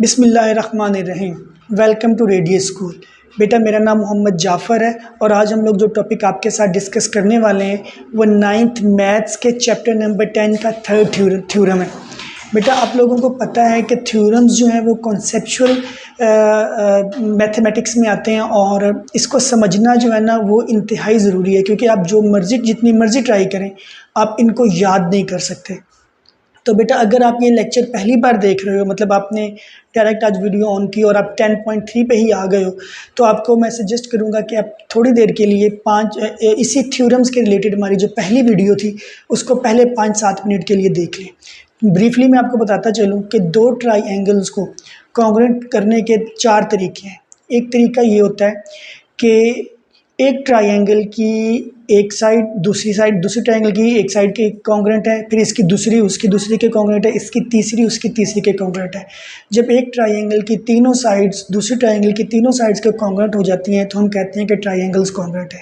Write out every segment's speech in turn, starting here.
बिस्मिल्लाहिर्रहमानिर्रहीम। Welcome to radio school. बेटा मेरा नाम मोहम्मद जाफ़र है और आज हम लोग जो टॉपिक आपके साथ डिस्कस करने वाले हैं वो 9th मैथ्स के चैप्टर नंबर 10 का थर्ड थ्योरम है। बेटा आप लोगों को पता है कि थ्योरम्स जो हैं वो कॉन्सेप्चुअल मैथमेटिक्स में आते हैं और इसको समझना जो है ना वो इंतहाई ज़रूरी है, क्योंकि आप जितनी मर्ज़ी ट्राई करें आप इनको याद नहीं कर सकते। तो बेटा अगर आप ये लेक्चर पहली बार देख रहे हो, मतलब आपने डायरेक्ट आज वीडियो ऑन की और आप 10.3 पे ही आ गए हो, तो आपको मैं सजेस्ट करूंगा कि आप थोड़ी देर के लिए इसी थ्योरम्स के रिलेटेड हमारी जो पहली वीडियो थी उसको पहले 5-7 मिनट के लिए देख लें। ब्रीफली मैं आपको बताता चलूँ कि दो ट्राई को कॉन्ग्रुएंट करने के 4 तरीके हैं। एक तरीका ये होता है कि एक ट्रायंगल की एक साइड दूसरी ट्रायंगल की एक साइड के कॉन्ग्रुएंट है, फिर इसकी दूसरी के कॉन्ग्रुएंट है, इसकी तीसरी के कॉन्ग्रुएंट है। जब एक ट्रायंगल की तीनों साइड्स दूसरी ट्रायंगल की तीनों साइड्स के कॉन्ग्रुएंट हो जाती हैं तो हम कहते हैं कि ट्रायंगल्स कॉन्ग्रुएंट है।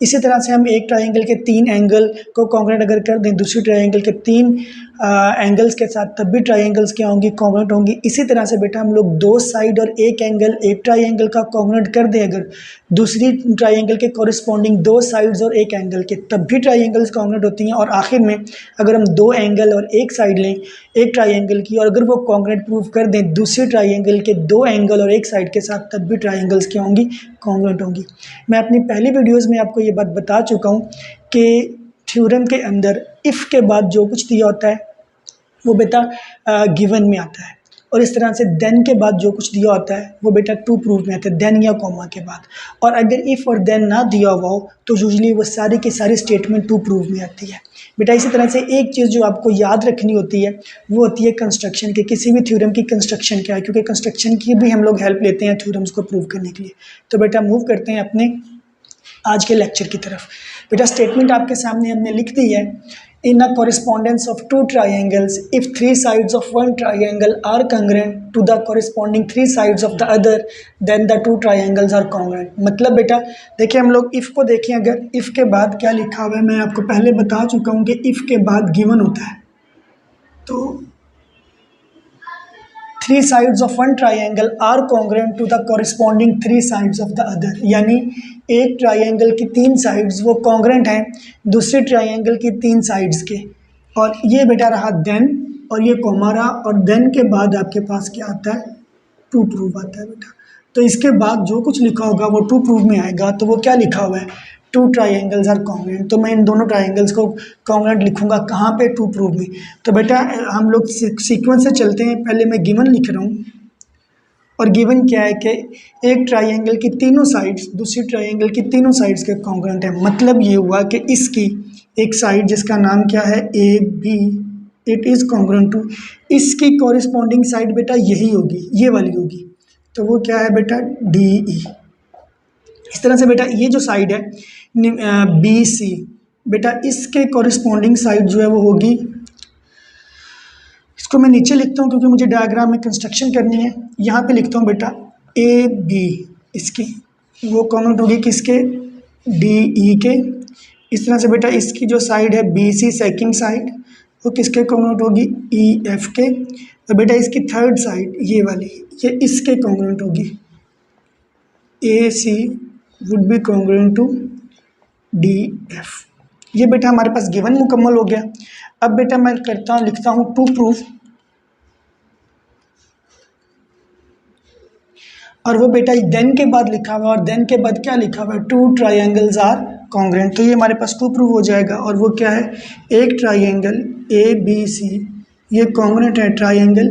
इसी तरह से हम एक ट्रायंगल के 3 एंगल को कॉन्ग्रुएंट अगर कर दें दूसरी ट्रायंगल के 3 एंगल्स के साथ, तब भी ट्रायंगल्स क्या होंगी, कॉन्ग्रुएंट होंगी। इसी तरह से बेटा हम लोग 2 साइड और एक ट्रायंगल का कॉन्ग्रुएंट कर दें अगर दूसरी ट्रायंगल के कॉरिस्पॉन्डिंग 2 साइड्स और एक एंगल के, तब भी ट्रायंगल्स कॉन्ग्रुएंट होती हैं। और आखिर में अगर हम 2 एंगल और एक साइड लें एक ट्रायंगल की और अगर वो कॉन्ग्रुएंट प्रूव कर दें दूसरी ट्रायंगल के 2 एंगल और एक साइड के साथ, तब भी ट्रायंगल्स क्या होंगी, कॉन्ग्रुएंट होंगी। मैं अपनी पहली वीडियोज़ में आपको ये बात बता चुका हूँ कि थ्योरम के अंदर इफ़ के बाद जो कुछ दिया होता है वो बेटा गिवन में आता है, और इस तरह से देन के बाद जो कुछ दिया होता है वो बेटा टू प्रूफ में आता है, देन या कॉमा के बाद। और अगर इफ़ और देन ना दिया हुआ हो तो यूजुअली वो सारी की सारी स्टेटमेंट टू प्रूफ में आती है। बेटा इसी तरह से एक चीज़ जो आपको याद रखनी होती है वो होती है कंस्ट्रक्शन की। किसी भी थ्योरम की कंस्ट्रक्शन क्या है, क्योंकि कंस्ट्रक्शन की भी हम लोग हेल्प लेते हैं थ्योरम्स को प्रूव करने के लिए। तो बेटा मूव करते हैं अपने आज के लेक्चर की तरफ। बेटा स्टेटमेंट आपके सामने हमने लिख दी है। इन अ correspondence of 2 triangles, if 3 sides of one triangle are congruent to the corresponding 3 sides of the other, then the 2 triangles are congruent। मतलब बेटा देखिए हम लोग इफ़ को देखें, अगर इफ़ के बाद क्या लिखा हुआ है मैं आपको पहले बता चुका हूँ कि इफ़ के बाद गिवन होता है। तो 3 sides of one triangle are congruent to the corresponding 3 sides of the other, यानी एक ट्रायंगल की 3 साइड्स वो कॉन्ग्रेंट हैं दूसरे ट्रायंगल की 3 साइड्स के। और ये बेटा रहा देन, और ये कॉमा रहा, और देन के बाद आपके पास क्या आता है, टू प्रूफ आता है बेटा। तो इसके बाद जो कुछ लिखा होगा वो टू प्रूफ में आएगा। तो वो क्या लिखा हुआ है, 2 ट्रायंगल्स आर कॉन्ग्रुएंट। तो मैं इन दोनों ट्रायंगल्स को कॉन्ग्रुएंट लिखूंगा कहाँ पे, टू प्रूफ में। तो बेटा हम लोग सीक्वेंस से चलते हैं। पहले मैं गिवन लिख रहा हूँ, और गिवन क्या है कि एक ट्रायंगल की तीनों साइड्स दूसरी ट्रायंगल की तीनों साइड्स के कॉन्ग्रुएंट है। मतलब ये हुआ कि इसकी एक साइड जिसका नाम क्या है A B, it is congruent to इसकी कॉरिस्पॉन्डिंग साइड बेटा यही होगी, ये वाली होगी। तो वो क्या है बेटा, डी ई। इस तरह से बेटा ये जो साइड है बी सी, बेटा इसके कॉरिस्पॉन्डिंग साइड जो है वो होगी, इसको मैं नीचे लिखता हूँ क्योंकि मुझे डायग्राम में कंस्ट्रक्शन करनी है। यहाँ पे लिखता हूँ बेटा ए बी, इसकी वो कॉन्ग्रुएंट होगी किसके, डी ई के। इस तरह से बेटा इसकी जो साइड है बी सी सेकेंड साइड, वो किसके कॉन्ग्रुएंट होगी, ई एफ के। तो बेटा इसकी थर्ड साइड ये वाली, ये इसके कॉन्ग्रुएंट होगी, A C would be congruent to D F. ये बेटा हमारे पास गिवन मुकम्मल हो गया। अब बेटा मैं लिखता हूँ टू प्रूफ, और वो बेटा देन के बाद लिखा हुआ, और देन के बाद क्या लिखा हुआ है, 2 ट्रायंगल्स आर कॉन्ग्रुएंट। तो ये हमारे पास टू प्रूफ हो जाएगा। और वो क्या है, एक ट्रायंगल ए बी सी ये कॉन्ग्रुएंट है ट्रायंगल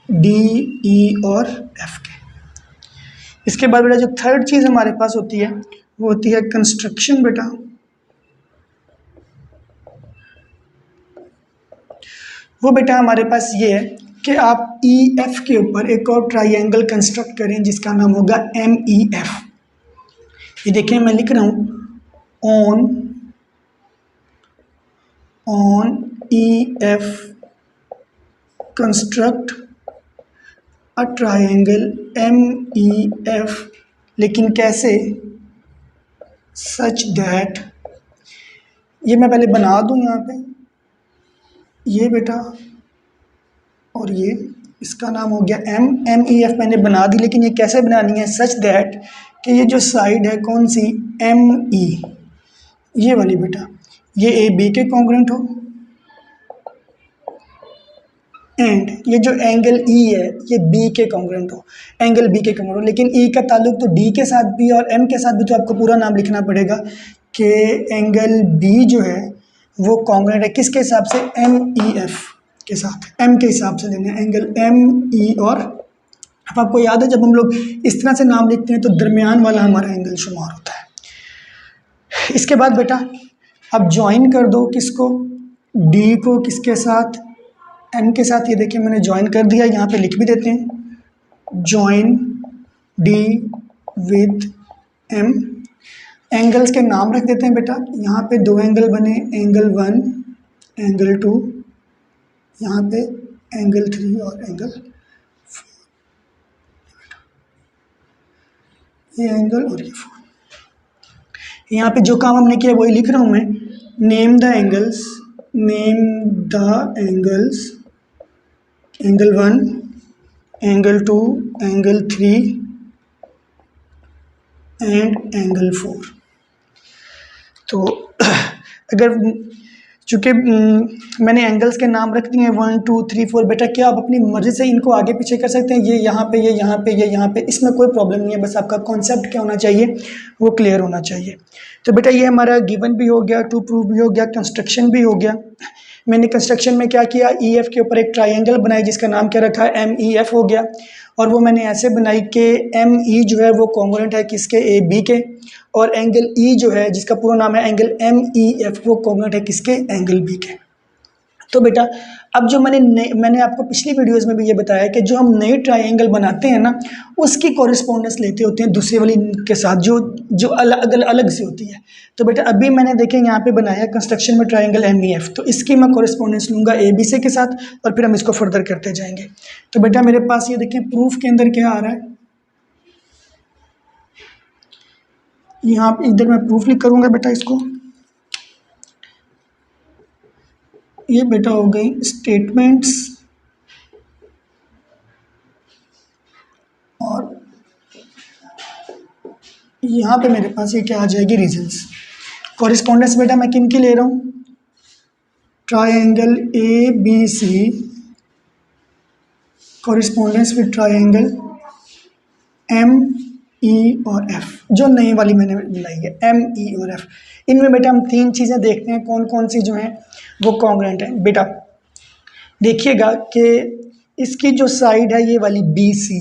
डी ई और एफ के। इसके बाद बेटा जो थर्ड चीज़ हमारे पास होती है वो होती है कंस्ट्रक्शन। बेटा वो बेटा हमारे पास ये है कि आप ई एफ के ऊपर एक और ट्रायंगल कंस्ट्रक्ट करें जिसका नाम होगा एम ई एफ। ये देखें मैं लिख रहा हूँ on E F construct a triangle M E F, लेकिन कैसे, सच दैट, ये मैं पहले बना दूँ यहाँ पे, ये बेटा और ये इसका नाम हो गया एम, एम ई एफ मैंने बना दी, लेकिन ये कैसे बनानी है, सच दैट कि ये जो साइड है कौन सी, एम ई, ये वाली बेटा, ये ए बी के कॉन्ग्रुएंट हो, एंड ये जो एंगल ई है ये बी के कॉन्ग्रुएंट हो, एंगल बी के कॉन्ग्रुएंट हो। लेकिन ई का ताल्लुक तो डी के साथ भी और एम के साथ भी, तो आपको पूरा नाम लिखना पड़ेगा कि एंगल बी जो है वो कॉन्ग्रुएंट है किसके हिसाब से, एम ई एफ के साथ, एम के हिसाब से लेना है एंगल एम ई। और अब आपको याद है जब हम लोग इस तरह से नाम लिखते हैं तो दरमियान वाला हमारा एंगल शुमार होता है। इसके बाद बेटा अब ज्वाइन कर दो किसको, डी को किसके साथ, एम के साथ। ये देखिए मैंने ज्वाइन कर दिया, यहाँ पे लिख भी देते हैं, join D with M. Angles के नाम रख देते हैं बेटा, यहाँ पे दो एंगल बने, एंगल 1, एंगल 2, यहाँ पे एंगल 3 और एंगल 4, ये एंगल और ये 4। यहाँ पे जो काम हमने किया वही लिख रहा हूँ मैं, name the angles, name the angles, angle 1, angle 2, angle 3 and angle 4। तो अगर चूँकि मैंने एंगल्स के नाम रख दिए हैं 1 2 3 4, बेटा क्या आप अपनी मर्ज़ी से इनको आगे पीछे कर सकते हैं, ये यहाँ पे, ये यहाँ पे, ये यहाँ पे, इसमें कोई प्रॉब्लम नहीं है, बस आपका कॉन्सेप्ट क्या होना चाहिए, वो क्लियर होना चाहिए। तो बेटा ये हमारा गिवन भी हो गया, टू प्रूव भी हो गया, कंस्ट्रक्शन भी हो गया। मैंने कंस्ट्रक्शन में क्या किया, ई एफ के ऊपर एक ट्राइंगल बनाई जिसका नाम क्या रखा है, एम ई एफ हो गया। और वो मैंने ऐसे बनाई कि एम ई जो है वो कॉन्ग्रुएंट है किसके, ए बी के, और एंगल ई जो है जिसका पूरा नाम है एंगल एम ई एफ, वो कॉन्ग्रुएंट है किसके, एंगल बी के। तो बेटा अब जो मैंने आपको पिछली वीडियोस में भी ये बताया कि जो हम नए ट्राइंगल बनाते हैं ना, उसकी कॉरेस्पॉन्डेंस लेते होते हैं दूसरे वाली के साथ जो अलग से होती है। तो बेटा अभी मैंने देखें यहाँ पे बनाया कंस्ट्रक्शन में ट्राइंगल एम ई एफ, तो इसकी मैं कॉरेस्पॉन्डेंस लूँगा ए बी सी के साथ और फिर हम इसको फर्दर करते जाएंगे। तो बेटा मेरे पास ये देखें प्रूफ के अंदर क्या आ रहा है, यहाँ इधर मैं प्रूफ लिख करूँगा बेटा इसको, ये बेटा हो गई स्टेटमेंट्स और यहाँ पे मेरे पास ये क्या आ जाएगी, रीजंस। कॉरेस्पॉन्डेंस बेटा मैं किन की ले रहा हूँ, triangle A B C correspondence with triangle M E और एफ, जो नई वाली मैंने बनाई है एम ई और एफ। इनमें बेटा हम तीन चीज़ें देखते हैं कौन कौन सी जो हैं वो कॉन्ग्रुएंट है। बेटा देखिएगा कि इसकी जो साइड है ये वाली बी सी,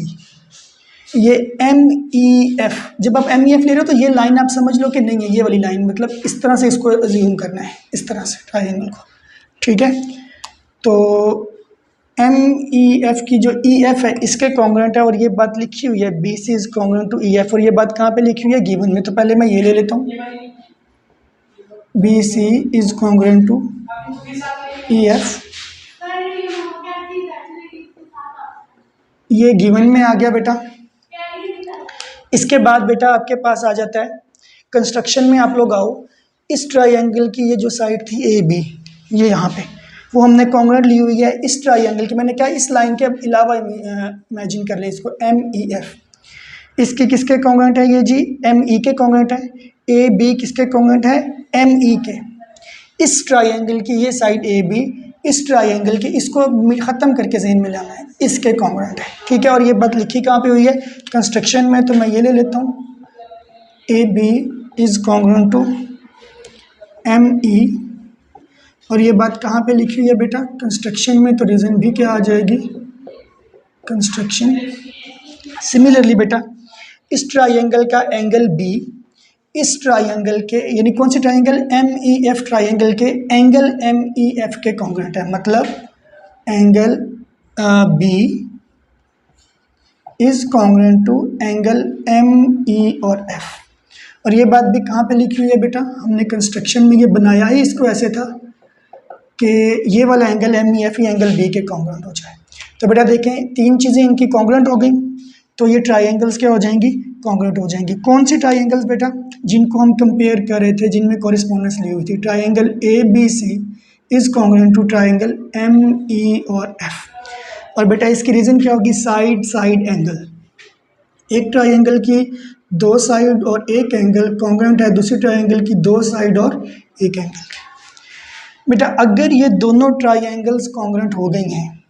ये एम ई एफ, जब आप एम ई एफ ले रहे हो तो ये लाइन आप समझ लो कि नहीं है ये वाली लाइन, मतलब इस तरह से इसको अज्यूम करना है, इस तरह से ट्राइंगल को, ठीक है। तो एम ई एफ की जो ई एफ है इसके कॉन्ग्रुएंट है, और ये बात लिखी हुई है B C is congruent to E F, और ये बात कहाँ पे लिखी हुई है, गिवन में। तो पहले मैं ये ले लेता हूँ, B C is congruent to E F, ये गिवन में आ गया बेटा। इसके बाद बेटा आपके पास आ जाता है कंस्ट्रक्शन में, आप लोग आओ, इस ट्राइंगल की ये जो साइड थी ए बी, ये यहाँ पे वो हमने कॉन्ग्रुएंट ली हुई है इस ट्राइंगल की। मैंने क्या इस लाइन के अलावा इमेजिन कर ले इसको, एम ई एफ, इसकी किसके कॉन्ग्रुएंट है ये जी, एम ई के कॉन्ग्रुएंट है। ए बी किसके कॉन्ग्रुएंट है, एम ई के। इस ट्राइंगल की ये साइड ए बी, इस ट्राइंगल की, इसको ख़त्म करके ज़हन में लाना है, इसके कॉन्ग्रुएंट है, ठीक है। और ये बात लिखी कहाँ पे हुई है, कंस्ट्रक्शन में। तो मैं ये ले लेता हूँ, A B is congruent to M E, और ये बात कहाँ पे लिखी हुई है बेटा, कंस्ट्रक्शन में। तो रीज़न भी क्या आ जाएगी, कंस्ट्रक्शन। सिमिलरली बेटा इस ट्राइंगल का एंगल बी इस ट्राइंगल के, यानी कौन सी triangle, M E F triangle के एंगल एम ई एफ के कॉन्ग्रुएंट है, मतलब angle B is congruent to angle M E और एफ। और ये बात भी कहाँ पे लिखी हुई है बेटा, हमने कंस्ट्रक्शन में ये बनाया ही इसको ऐसे था कि ये वाला एंगल एम ई एफ ही एंगल बी के कॉन्ग्रुएंट हो जाए। तो बेटा देखें तीन चीज़ें इनकी कॉन्ग्रुएंट हो गई, तो ये ट्राइंगल्स क्या हो जाएंगी, कॉन्ग्रुएंट हो जाएंगी। कौन सी ट्राइंगल्स बेटा, जिनको हम कंपेयर कर रहे थे, जिनमें कॉरेस्पॉन्डेंस ली हुई थी, triangle A B C is congruent to triangle M E और एफ। और बेटा इसकी रीज़न क्या होगी, साइड साइड एंगल। एक ट्राइंगल की दो साइड और एक एंगल कॉन्ग्रुएंट है दूसरी ट्राइंगल की दो साइड और एक एंगल। बेटा अगर ये दोनों ट्राइंगल्स कॉन्ग्रुएंट हो गई हैं,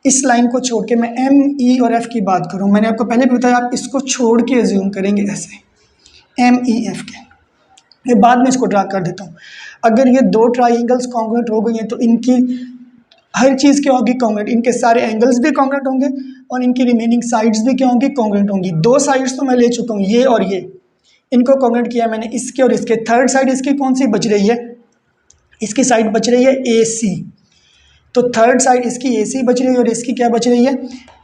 इस लाइन को छोड़ के मैं एम ई और एफ की बात करूं, मैंने आपको पहले भी बताया, आप इसको छोड़ के एज्यूम करेंगे ऐसे एम ई एफ के, मैं बाद में इसको ड्रा कर देता हूँ। अगर ये दो ट्राइंगल्स कॉन्ग्रुएंट हो गई हैं तो इनकी हर चीज़ क्या होगी, कॉन्ग्रुएंट, इनके सारे एंगल्स भी कॉन्ग्रुएंट होंगे और इनकी रिमेनिंग साइड्स भी क्या होंगी, कॉन्ग्रुएंट होंगी। दो साइड्स तो मैं ले चुका हूँ, ये और ये, इनको कॉन्ग्रुएंट किया मैंने, इसके और इसके। थर्ड साइड इसकी कौन सी बच रही है, इसकी साइड बच रही है ए सी, तो थर्ड साइड इसकी ए सी बच रही है और इसकी क्या बच रही है,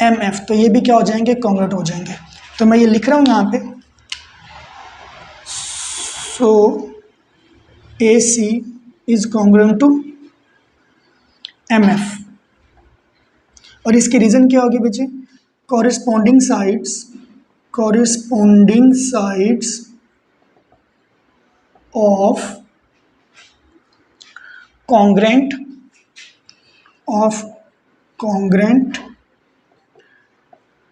एम एफ, तो ये भी क्या हो जाएंगे, कॉन्ग्रुएंट हो जाएंगे। तो मैं ये लिख रहा हूँ यहाँ पे, so A C is congruent to M F, और इसकी रीज़न क्या होगी बच्चे, corresponding sides of congruent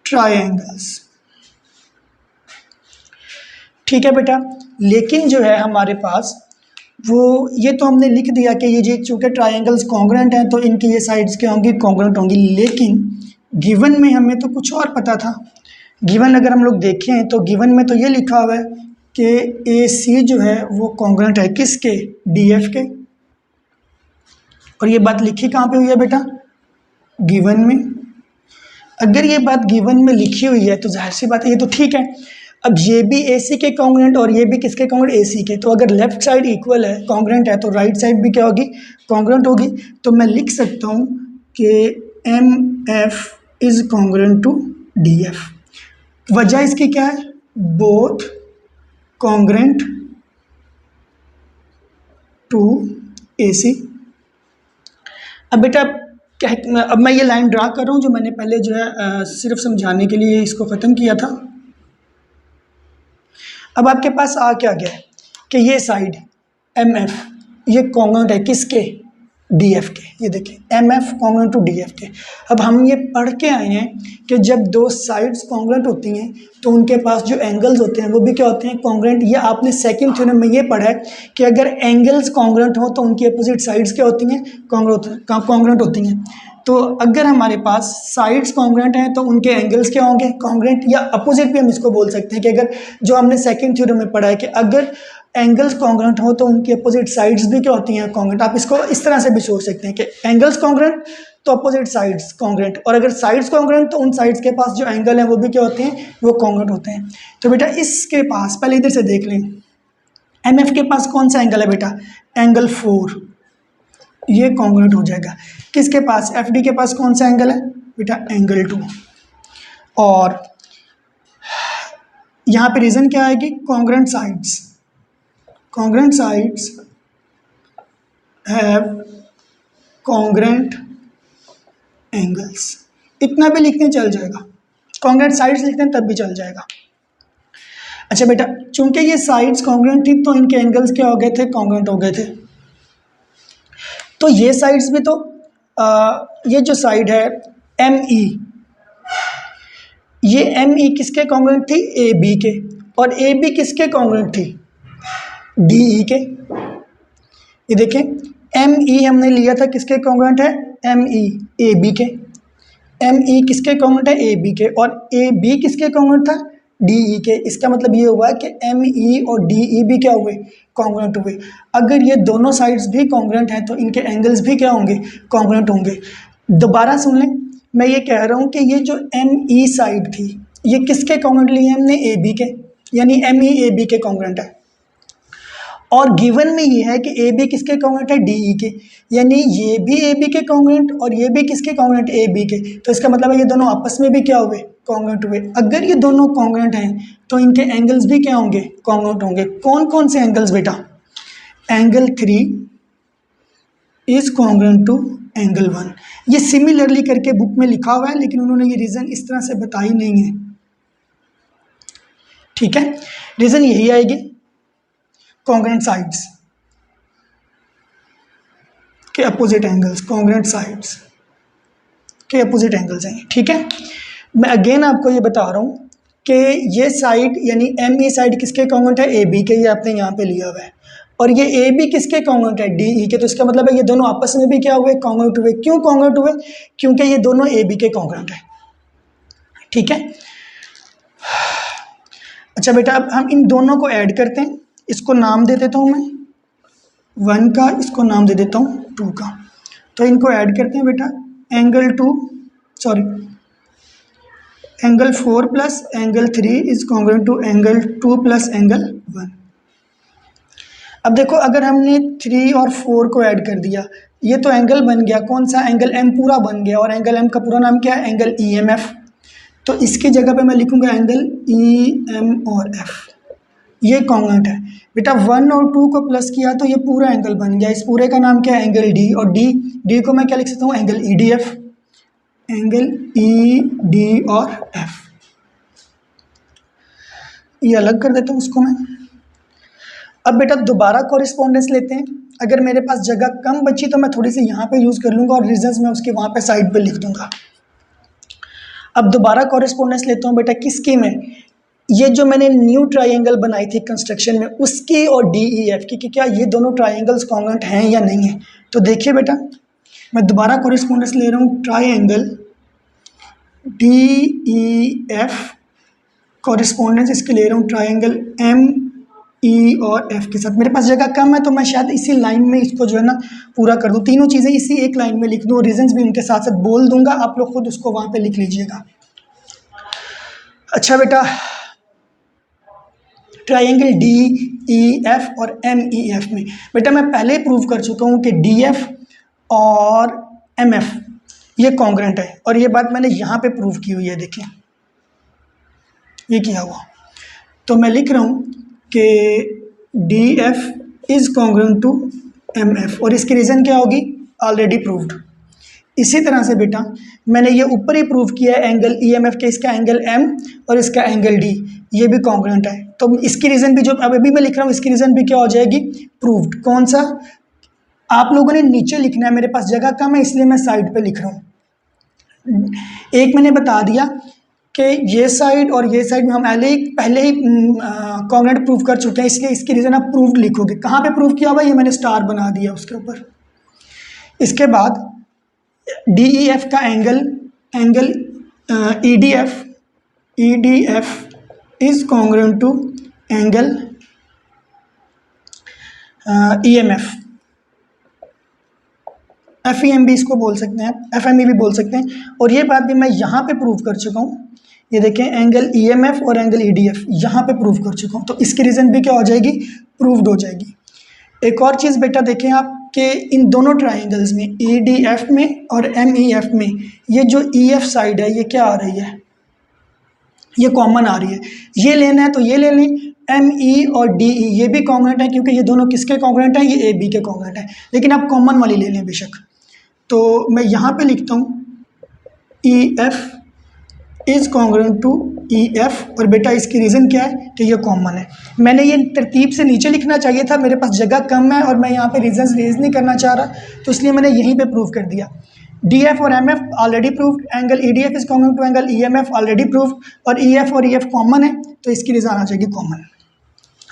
triangles. ठीक है बेटा, लेकिन जो है हमारे पास वो ये तो हमने लिख दिया कि ये चूँकि ट्राइंगल्स कॉन्ग्रुएंट हैं तो इनकी ये साइड्स क्या होंगी, कॉन्ग्रुएंट होंगी, लेकिन गिवन में हमें तो कुछ और पता था। गिवन अगर हम लोग देखें तो गिवन में तो ये लिखा हुआ है कि ए सी जो है वो कॉन्ग्रुएंट है किसके, डी एफ के, और ये बात लिखी कहाँ पे हुई है बेटा, गिवन में। अगर ये बात गिवन में लिखी हुई है तो जाहिर सी बात है ये तो ठीक है। अब ये भी ए सी के कॉन्ग्रुएंट और ये भी किसके कॉन्ग्रुएंट, ए सी के, तो अगर लेफ्ट साइड इक्वल है, कॉन्ग्रुएंट है, तो राइट साइड भी क्या होगी, कॉन्ग्रुएंट होगी। तो मैं लिख सकता हूँ कि M F is congruent to D F. वजह इसकी क्या है, both congruent to A C. अब बेटा अब मैं ये लाइन ड्रा कर रहा हूँ जो मैंने पहले जो है सिर्फ समझाने के लिए इसको ख़त्म किया था। अब आपके पास आ क्या गया कि ये साइड एम एफ ये कॉन्ग्रुएंट है किसके, डी एफ के। ये देखिए M F congruent to D F के। अब हम ये पढ़ के आए हैं कि जब दो साइड्स कॉन्ग्रुएंट होती हैं तो उनके पास जो एंगल्स होते हैं वो भी क्या होते हैं, कॉन्ग्रुएंट। ये आपने सेकंड थ्योरम में ये पढ़ा है कि अगर एंगल्स कॉन्ग्रुएंट हो तो उनकी अपोजिट साइड्स क्या होती हैं, कॉन्ग्रुएंट होती हैं। तो अगर हमारे पास साइड्स कॉन्ग्रुएंट हैं तो उनके एंगल्स क्या होंगे, कॉन्ग्रुएंट, या अपोजिट भी हम इसको बोल सकते हैं कि अगर जो हमने सेकंड थ्योरम में पढ़ा है कि अगर एंगल्स कॉन्ग्रुएंट हो तो उनकी अपोजिट साइड्स भी क्या होती हैं, कॉन्ग्रुएंट। आप इसको इस तरह से भी सोच सकते हैं कि एंगल्स कॉन्ग्रुएंट तो अपोजिट साइड्स कॉन्ग्रुएंट, और अगर साइड्स कॉन्ग्रुएंट तो उन साइड्स के पास जो एंगल हैं वो भी क्या होते हैं, वो कॉन्ग्रुएंट होते हैं। तो बेटा इसके पास पहले इधर से देख लें, एम एफ के पास कौन सा एंगल है बेटा, एंगल 4, ये कॉन्ग्रुएंट हो जाएगा। किसके पास, एफ डी के पास कौन सा एंगल है बेटा, एंगल 2। और यहाँ पे रीज़न क्या आएगी, congruent sides have congruent angles. इतना भी लिखने चल जाएगा, कॉन्ग्रुएंट साइड्स लिखते हैं तब भी चल जाएगा। अच्छा बेटा, चूंकि ये साइड्स कॉन्ग्रुएंट थी तो इनके एंगल्स क्या हो गए थे, कॉन्ग्रुएंट हो गए थे। तो ये साइड्स भी तो ये जो साइड है एम ई, ये एम ई किसके कॉन्ग्रुएंट थी, ए बी के, और ए बी किसके कॉन्ग्रुएंट थी, डी ई के। ये देखें एम ई हमने लिया था किसके कॉन्ग्रुएंट है, एम ई, ए बी के। एम ई किसके कॉन्ग्रुएंट है, ए बी के, और ए बी किसके कॉन्ग्रुएंट था, डी ई के। इसका मतलब ये हुआ कि एम ई और डी ई भी क्या हुए, कॉन्ग्रुएंट हुए। अगर ये दोनों साइड्स भी कॉन्ग्रुएंट हैं तो इनके एंगल्स भी क्या होंगे, कॉन्ग्रुएंट होंगे। दोबारा सुन लें, मैं ये कह रहा हूँ कि ये जो एम ई साइड थी ये किसके कॉन्ग्रुएंट लिए हमने, ए बी के, यानी एम ई ए बी के कॉन्ग्रुएंट है। और गिवन में ये है कि ए बी किसके कॉन्ग्रुएंट है, डी ई के, यानी ये भी ए बी के कॉन्ग्रुएंट और ये भी किसके कॉन्ग्रुएंट, ए बी के। तो इसका मतलब है ये दोनों आपस में भी क्या हुए, कॉन्ग्रुएंट हुए। अगर ये दोनों कॉन्ग्रुएंट हैं तो इनके एंगल्स भी क्या होंगे, कॉन्ग्रुएंट होंगे। कौन कौन से एंगल्स बेटा, angle 3 is congruent to angle 1। ये सिमिलरली करके बुक में लिखा हुआ है लेकिन उन्होंने ये रीज़न इस तरह से बताई नहीं है, ठीक है। रीज़न यही आएगी, कॉन्ग्रुएंट साइड्स के अपोजिट एंगल्स, कॉन्ग्रुएंट साइड्स। के अपोजिट एंगल्स हैं, ठीक है। मैं अगेन आपको ये बता रहा हूँ कि ये साइड यानी एम ई साइड किसके कॉन्ग्रुएंट है, ए बी के, ये आपने यहाँ पे लिया हुआ है, और ये ए बी किसके कॉन्ग्रुएंट है, डी ई के। तो इसका मतलब है ये दोनों आपस में भी क्या हुए, कॉन्ग्रुएंट हुए। क्यों कॉन्ग्रुएंट हुए, क्योंकि ये दोनों ए बी के कॉन्ग्रुएंट है, ठीक है। अच्छा बेटा, अब हम इन दोनों को ऐड करते हैं। इसको नाम दे देता हूँ मैं 1 का, इसको नाम दे देता हूँ 2 का। तो इनको ऐड करते हैं बेटा, angle 4 plus angle 3 is congruent to angle 2 plus angle 1। अब देखो, अगर हमने 3 और 4 को ऐड कर दिया, ये तो एंगल बन गया, कौन सा, एंगल एम पूरा बन गया। और एंगल एम का पूरा नाम क्या है, एंगल ई एम एफ। तो इसकी जगह पे मैं लिखूंगा एंगल ई एम और एफ, ये कॉन्ग्रुएंट है बेटा। 1 और 2 को प्लस किया तो ये पूरा एंगल बन गया। इस पूरे का नाम क्या है, एंगल डी। और डी को मैं क्या लिख सकता हूँ, angle E D F, angle E D और एफ। ये अलग कर देता हूँ उसको मैं। अब बेटा दोबारा कॉरेस्पॉन्डेंस लेते हैं। अगर मेरे पास जगह कम बची तो मैं थोड़ी सी यहाँ पे यूज़ कर लूँगा और रीजंस मैं उसके वहाँ पे साइड पे लिख दूँगा। अब दोबारा कॉरेस्पॉन्डेंस लेता हूँ बेटा, किसकी में, ये जो मैंने न्यू ट्राइंगल बनाई थी कंस्ट्रक्शन में, उसकी और डी ई एफ की, कि क्या ये दोनों ट्राइंगल्स कॉन्ग्रुएंट हैं या नहीं है। तो देखिए बेटा, मैं दोबारा कॉरेस्पॉन्डेंस ले रहा हूँ, triangle D E F correspondence इसके ले रहा हूँ ट्राइंगल एम ई और एफ के साथ। मेरे पास जगह कम है तो मैं शायद इसी लाइन में इसको जो है ना पूरा कर दूँ, तीनों चीज़ें इसी एक लाइन में लिख दूँ और रीजंस भी उनके साथ साथ बोल दूंगा, आप लोग खुद उसको वहाँ पे लिख लीजिएगा। अच्छा बेटा, ट्राइंगल डी ई एफ और एम ई एफ में बेटा मैं पहले प्रूव कर चुका हूँ कि डी एफ और एम एफ ये कॉन्ग्रुएंट है, और ये बात मैंने यहाँ पे प्रूव की हुई है। देखिए ये किया हुआ, तो मैं लिख रहा हूँ कि D F is congruent to M F, और इसकी रीज़न क्या होगी, ऑलरेडी प्रूव्ड। इसी तरह से बेटा मैंने ये ऊपर ही प्रूव किया है, एंगल ई एम एफ के, इसका एंगल एम और इसका एंगल डी, ये भी कॉन्ग्रुएंट है। तो इसकी रीज़न भी जो अब अभी मैं लिख रहा हूँ, इसकी रीज़न भी क्या हो जाएगी, प्रूव्ड। कौन सा, आप लोगों ने नीचे लिखना है, मेरे पास जगह कम है इसलिए मैं साइड पे लिख रहा हूँ। एक मैंने बता दिया कि ये साइड और ये साइड में हम पहले ही कॉन्ग्रुएंट प्रूव कर चुके हैं, इसलिए इसकी रीज़न आप प्रूव्ड लिखोगे। कहाँ पे प्रूव किया हुआ, ये मैंने स्टार बना दिया उसके ऊपर। इसके बाद डी ई एफ का angle E D F is congruent to angle E M F, F E M भी इसको बोल सकते हैं, एफ एम ई भी बोल सकते हैं। और ये बात भी मैं यहाँ पे प्रूव कर चुका हूँ, ये देखें एंगल ई एम एफ और एंगल ई डी एफ यहाँ पे प्रूव कर चुका हूँ, तो इसकी रीज़न भी क्या हो जाएगी, प्रूव्ड हो जाएगी। एक और चीज़ बेटा देखें आप कि इन दोनों ट्राइंगल्स में, ई डी एफ में और एम ई एफ में, ये जो ई एफ साइड है ये क्या आ रही है, ये कॉमन आ रही है। ये लेना है तो ये ले लें, एम ई और डी ई ये भी कॉन्ग्रुएंट है, क्योंकि ये दोनों किसके कॉन्ग्रुएंट हैं, ये ए बी के कॉन्ग्रुएंट है। लेकिन आप कॉमन वाली ले लें बेशक। तो मैं यहाँ पे लिखता हूँ E F is congruent to E F, और बेटा इसकी रीज़न क्या है कि ये कॉमन है। मैंने ये तरतीब से नीचे लिखना चाहिए था, मेरे पास जगह कम है और मैं यहाँ पे रीजंस रेज नहीं करना चाह रहा, तो इसलिए मैंने यहीं पे प्रूव कर दिया। डी एफ और M F already proved, angle E D F is congruent to angle E M F already proved, और ई एफ और ई एफ कॉमन है तो इसकी रीज़न आना चाहिए कॉमन।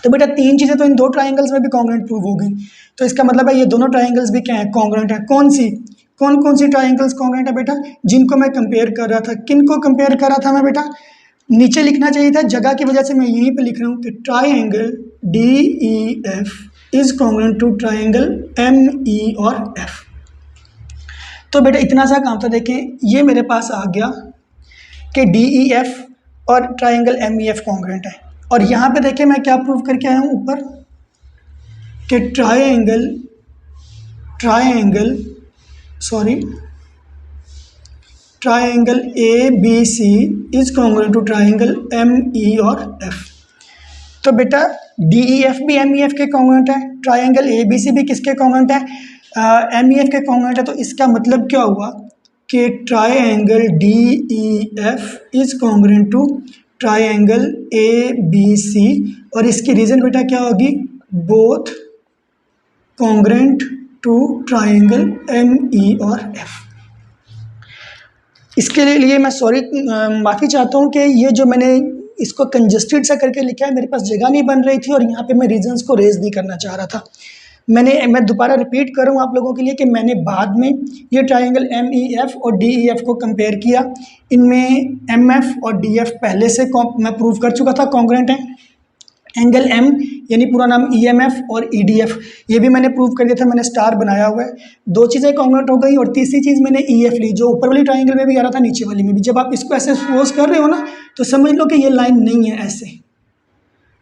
तो बेटा तीन चीज़ें तो इन दो ट्राइंगल्स में भी कॉन्ग्रुएंट प्रूव हो गई, तो इसका मतलब है ये दोनों ट्राइंगल्स भी क्या है, कॉन्ग्रुएंट है। कौन कौन सी ट्राइंगल्स कॉन्ग्रुएंट है बेटा, जिनको मैं कंपेयर कर रहा था। किन को कंपेयर कर रहा था मैं बेटा, नीचे लिखना चाहिए था, जगह की वजह से मैं यहीं पे लिख रहा हूँ कि triangle D E F is congruent to triangle M E और एफ। तो बेटा इतना सा काम था। देखें ये मेरे पास आ गया कि डी ई एफ और triangle M E F congruent है, और यहाँ पे देखें मैं क्या प्रूव करके आया हूँ ऊपर कि triangle A B C is congruent to triangle M E और एफ। तो बेटा डी ई एफ भी एम ई एफ के कॉन्ग्रुएंट है, ट्राइंगल ए बी सी भी किसके कॉन्ग्रुएंट है, एम ई एफ के कॉन्ग्रुएंट है। तो इसका मतलब क्या हुआ कि triangle D E F is congruent to triangle A B C, और इसकी रीज़न बेटा क्या होगी, both congruent to triangle M E और एफ। इसके लिए मैं सॉरी माफ़ी चाहता हूँ कि ये जो मैंने इसको कंजस्टेड सा करके लिखा है, मेरे पास जगह नहीं बन रही थी और यहाँ पे मैं रीजंस को रेज़ नहीं करना चाह रहा था। मैं दोबारा रिपीट कर रहा हूँ आप लोगों के लिए कि मैंने बाद में ये ट्रायंगल MEF और DEF को कंपेयर किया। इनमें MF और DF पहले से मैं प्रूव कर चुका था कॉन्ग्रुएंट है। एंगल M यानी पूरा नाम EMF और EDF ये भी मैंने प्रूव कर दिया था, मैंने स्टार बनाया हुआ है। दो चीज़ें कॉन्ग्रुएंट हो गई और तीसरी चीज़ मैंने EF ली, जो ऊपर वाली ट्रायंगल में भी आ रहा था, नीचे वाली में भी। जब आप इसको ऐसे सपोज कर रहे हो ना, तो समझ लो कि ये लाइन नहीं है ऐसे।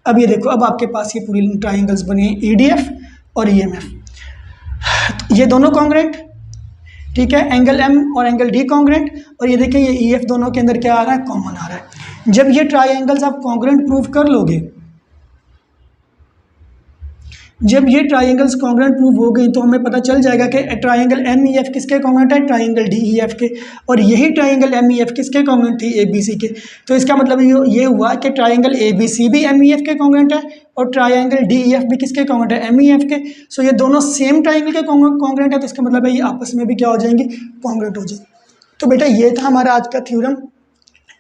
अब ये देखो, अब आपके पास ये पूरी ट्रायंगल्स बने हैं EDF और EMF, ये दोनों कॉन्ग्रुएंट, ठीक है। एंगल M और एंगल D कॉन्ग्रुएंट, और ये देखें ये EF दोनों के अंदर क्या आ रहा है, कॉमन आ रहा है। जब ये ट्रायंगल्स आप कॉन्ग्रुएंट प्रूव कर लोगे, जब ये ट्रायंगल्स कॉन्ग्रुएंट प्रूव हो गई, तो हमें पता चल जाएगा कि ट्रायंगल MEF किसके कॉन्ग्रुएंट है, ट्रायंगल DEF के, और यही ट्रायंगल MEF किसके कॉन्ग्रुएंट थी, ABC के। तो इसका मतलब ये हुआ कि ट्रायंगल ABC भी MEF के कॉन्ग्रुएंट है और ट्रायंगल DEF भी किसके कॉन्ग्रुएंट है, MEF के। सो ये दोनों सेम ट्रायंगल के कॉन्ग्रुएंट है, तो इसका मतलब है ये आपस में भी क्या हो जाएंगे, कॉन्ग्रुएंट हो जाएंगे। तो बेटा ये था हमारा आज का थ्योरम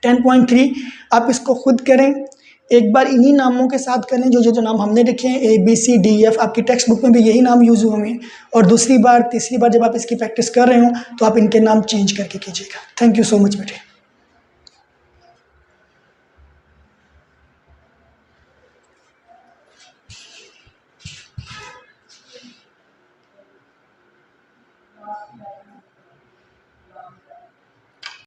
10.3। आप इसको खुद करें, एक बार इन्हीं नामों के साथ करें जो नाम हमने लिखे हैं ABCDF, आपकी टेक्स्ट बुक में भी यही नाम यूज़ हुए हैं। और दूसरी बार तीसरी बार जब आप इसकी प्रैक्टिस कर रहे हो तो आप इनके नाम चेंज करके कीजिएगा। थैंक यू सो मच बेटे।